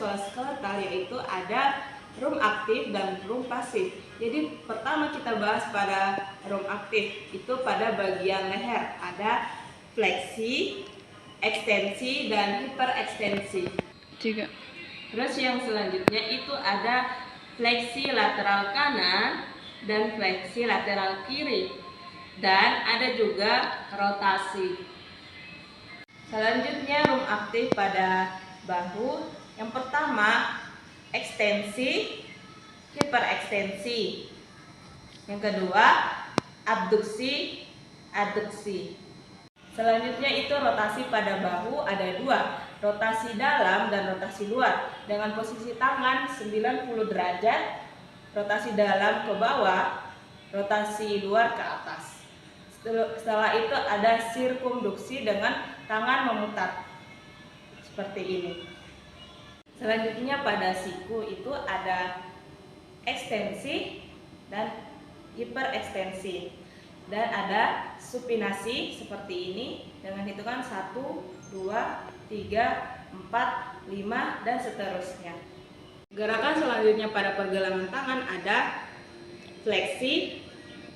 muskuloskeletal, yaitu ada room aktif dan room pasif. Jadi pertama kita bahas pada room aktif, itu pada bagian leher ada fleksi, ekstensi, dan hiperekstensi. Terus yang selanjutnya itu ada fleksi lateral kanan dan fleksi lateral kiri, dan ada juga rotasi. Selanjutnya room aktif pada bahu. Yang pertama ekstensi, hiperekstensi. Yang kedua abduksi, adduksi. Selanjutnya itu rotasi pada bahu ada dua, rotasi dalam dan rotasi luar dengan posisi tangan 90 derajat, rotasi dalam ke bawah, rotasi luar ke atas. Setelah itu ada sirkumduksi dengan tangan memutar seperti ini. Selanjutnya pada siku itu ada ekstensi dan hiperekstensi, dan ada supinasi seperti ini dengan hitungan 1, 2, 3, 4, 5 dan seterusnya. Gerakan selanjutnya pada pergelangan tangan ada fleksi,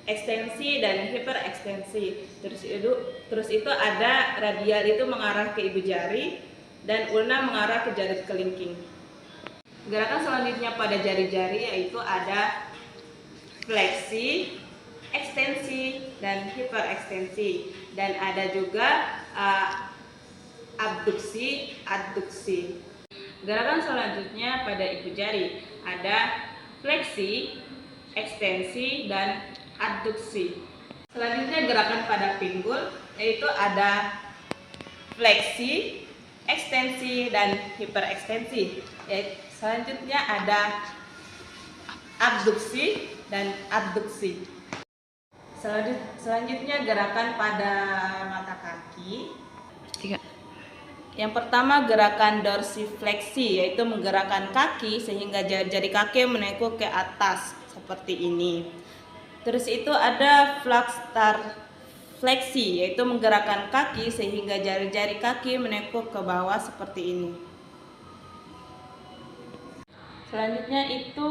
ekstensi, dan hiperekstensi. Terus itu ada radial itu mengarah ke ibu jari dan ulna mengarah ke jari kelingking. Gerakan selanjutnya pada jari-jari yaitu ada fleksi, ekstensi, dan hiperekstensi, dan ada juga abduksi, adduksi. Gerakan selanjutnya pada ibu jari ada fleksi, ekstensi, dan adduksi. Selanjutnya gerakan pada pinggul yaitu ada fleksi, ekstensi, dan hiperekstensi. Selanjutnya ada abduksi dan adduksi. Selanjutnya gerakan pada mata kaki. Yang pertama gerakan dorsifleksi, yaitu menggerakkan kaki sehingga jari kaki menekuk ke atas seperti ini. Terus itu ada flakstar fleksi, yaitu menggerakkan kaki sehingga jari-jari kaki menekuk ke bawah seperti ini. Selanjutnya itu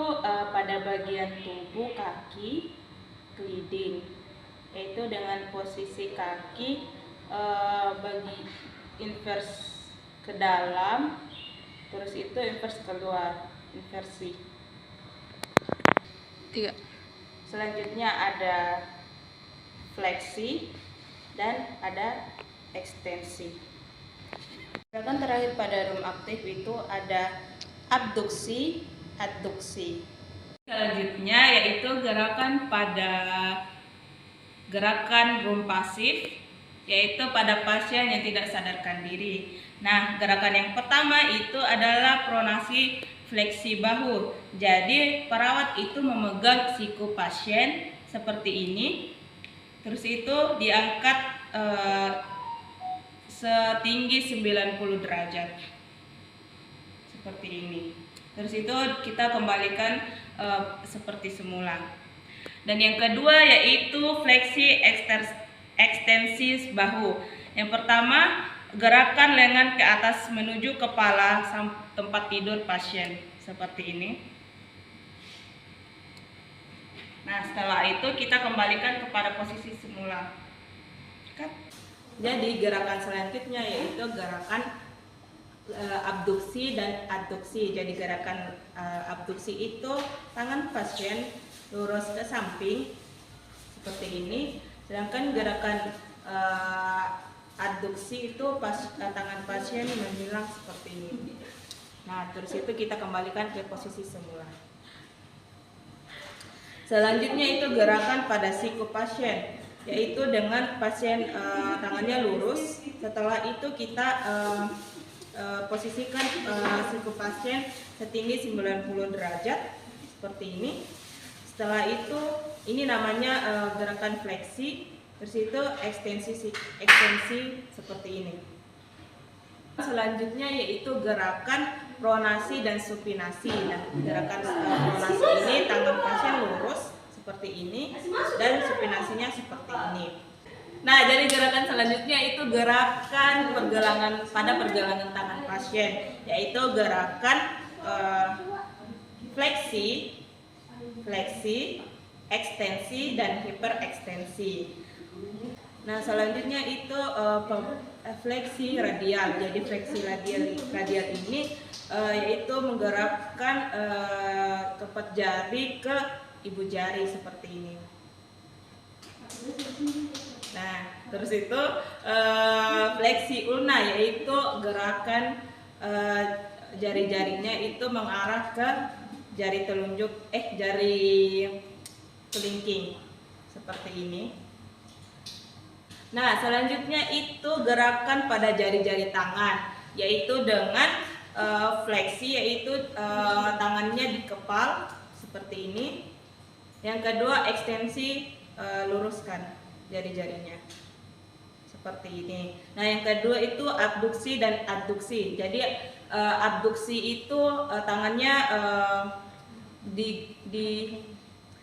pada bagian tubuh kaki keliding, yaitu dengan posisi kaki bagi invers ke dalam, terus itu invers keluar, inversi. Selanjutnya ada fleksi dan ada ekstensi. Gerakan terakhir pada room aktif itu ada abduksi, adduksi. Selanjutnya yaitu gerakan pada gerakan room pasif, yaitu pada pasien yang tidak sadarkan diri. Nah, gerakan yang pertama itu adalah pronasi fleksi bahu. Jadi perawat itu memegang siku pasien seperti ini, terus itu diangkat setinggi 90 derajat seperti ini. Terus itu kita kembalikan seperti semula. Dan yang kedua yaitu fleksi ekstensi bahu. Yang pertama gerakan lengan ke atas menuju kepala tempat tidur pasien seperti ini. Nah, setelah itu kita kembalikan kepada posisi semula. Jadi gerakan selanjutnya yaitu gerakan abduksi dan adduksi. Jadi gerakan abduksi itu tangan pasien lurus ke samping seperti ini, sedangkan gerakan adduksi itu tangan pasien menyilang seperti ini. Nah, terus itu kita kembalikan ke posisi semula. Selanjutnya itu gerakan pada siku pasien, yaitu dengan pasien tangannya lurus. Setelah itu kita posisikan siku pasien setinggi 90 derajat seperti ini. Setelah itu ini namanya gerakan fleksi, terus itu ekstensi seperti ini. Selanjutnya yaitu gerakan pronasi dan supinasi. Nah, gerakan pronasi ini tangan pasien lurus seperti ini dan supinasinya seperti ini. Nah, jadi gerakan selanjutnya itu gerakan pergelangan tangan pasien, yaitu gerakan fleksi, ekstensi, dan hiperekstensi. Nah, selanjutnya itu fleksi radial. Jadi fleksi radial ini yaitu menggerakkan kepat jari ke ibu jari seperti ini. Nah, terus itu fleksi ulna, yaitu gerakan jari-jarinya itu mengarah ke jari telunjuk, jari kelingking seperti ini. Nah, selanjutnya itu gerakan pada jari-jari tangan, yaitu dengan fleksi, yaitu tangannya dikepal seperti ini. Yang kedua, ekstensi, luruskan jari-jarinya seperti ini. Nah, yang kedua itu abduksi dan adduksi. Jadi abduksi itu tangannya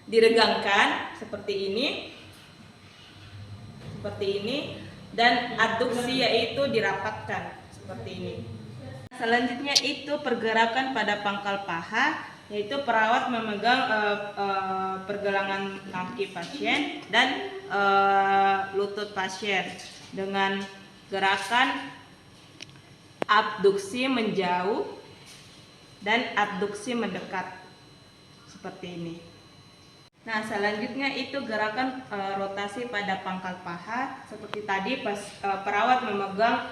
diregangkan seperti ini, dan adduksi yaitu dirapatkan seperti ini. Selanjutnya itu pergerakan pada pangkal paha, yaitu perawat memegang pergelangan kaki pasien dan lutut pasien dengan gerakan abduksi menjauh dan abduksi mendekat seperti ini. Nah, selanjutnya itu gerakan rotasi pada pangkal paha, seperti tadi perawat memegang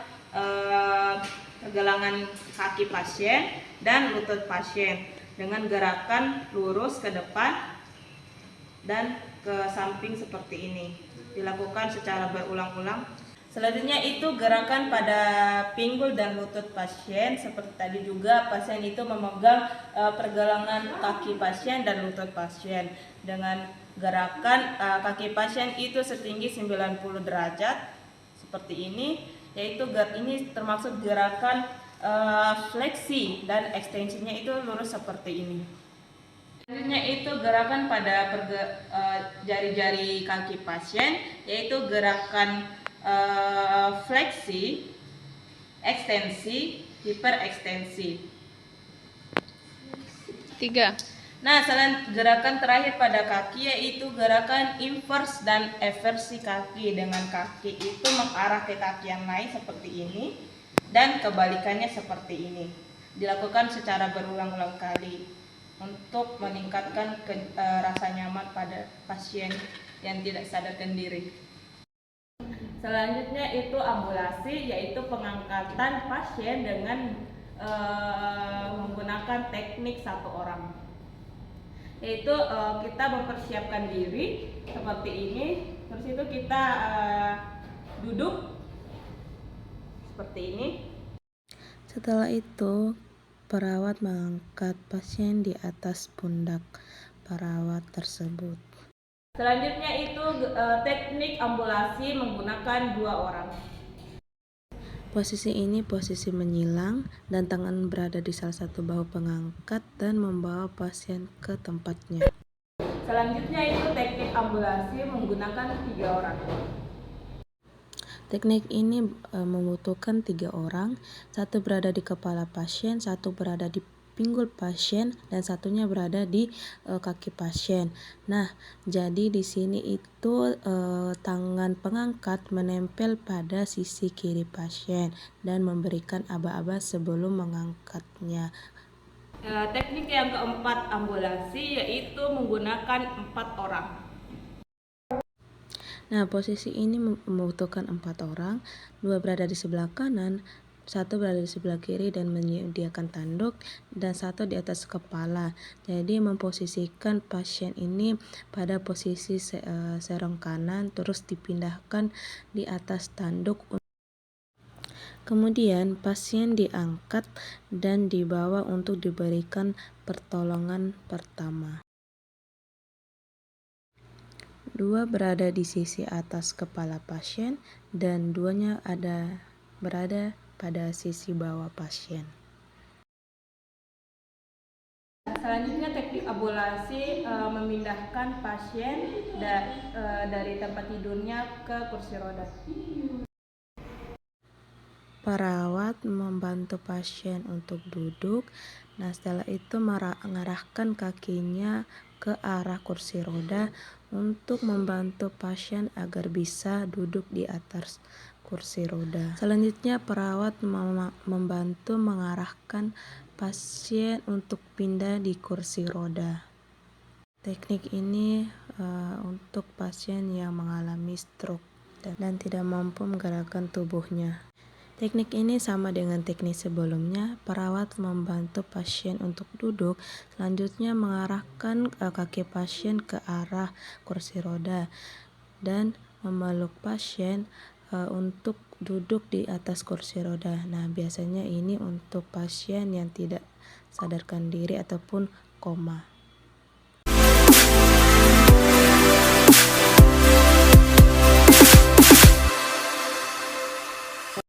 pergelangan kaki pasien dan lutut pasien dengan gerakan lurus ke depan dan ke samping seperti ini, dilakukan secara berulang-ulang. Selanjutnya itu gerakan pada pinggul dan lutut pasien, seperti tadi juga pasien itu memegang pergelangan kaki pasien dan lutut pasien dengan gerakan kaki pasien itu setinggi 90 derajat seperti ini, yaitu ini termasuk gerakan fleksi dan ekstensinya itu lurus seperti ini. Selanjutnya itu gerakan pada jari-jari kaki pasien, yaitu gerakan fleksi, ekstensi, hiperekstensi. 3. Nah, gerakan terakhir pada kaki yaitu gerakan inverse dan eversi kaki, dengan kaki itu mengarah ke kaki yang lain seperti ini dan kebalikannya seperti ini. Dilakukan secara berulang-ulang kali untuk meningkatkan rasa nyaman pada pasien yang tidak sadarkan diri. Selanjutnya itu ambulasi, yaitu pengangkatan pasien dengan menggunakan teknik satu orang. Yaitu kita mempersiapkan diri seperti ini, terus itu kita duduk seperti ini. Setelah itu, perawat mengangkat pasien di atas pundak perawat tersebut. Selanjutnya itu teknik ambulasi menggunakan 2 orang. Posisi ini posisi menyilang dan tangan berada di salah satu bahu pengangkat dan membawa pasien ke tempatnya. Selanjutnya itu teknik ambulasi menggunakan 3 orang. Teknik ini membutuhkan 3 orang, satu berada di kepala pasien, satu berada di pinggul pasien, dan satunya berada di kaki pasien. Nah, jadi di sini itu tangan pengangkat menempel pada sisi kiri pasien dan memberikan aba-aba sebelum mengangkatnya. Teknik yang keempat ambulasi yaitu menggunakan 4 orang. Nah, posisi ini membutuhkan 4 orang, 2 berada di sebelah kanan, 1 berada di sebelah kiri dan menyediakan tanduk, dan 1 di atas kepala. Jadi memposisikan pasien ini pada posisi serong kanan, terus dipindahkan di atas tanduk. Kemudian pasien diangkat dan dibawa untuk diberikan pertolongan pertama. 2 berada di sisi atas kepala pasien dan 2-nya berada pada sisi bawah pasien. Selanjutnya teknik ambulasi memindahkan pasien dari tempat tidurnya ke kursi roda. perawat membantu pasien untuk duduk. Nah, setelah itu mengarahkan kakinya ke arah kursi roda untuk membantu pasien agar bisa duduk di atas kursi roda. Selanjutnya, perawat membantu mengarahkan pasien untuk pindah di kursi roda. Teknik ini untuk pasien yang mengalami stroke dan tidak mampu menggerakkan tubuhnya. Teknik ini sama dengan teknik sebelumnya. Perawat membantu pasien untuk duduk, selanjutnya mengarahkan kaki pasien ke arah kursi roda dan memeluk pasien untuk duduk di atas kursi roda. Nah, biasanya ini untuk pasien yang tidak sadarkan diri ataupun koma.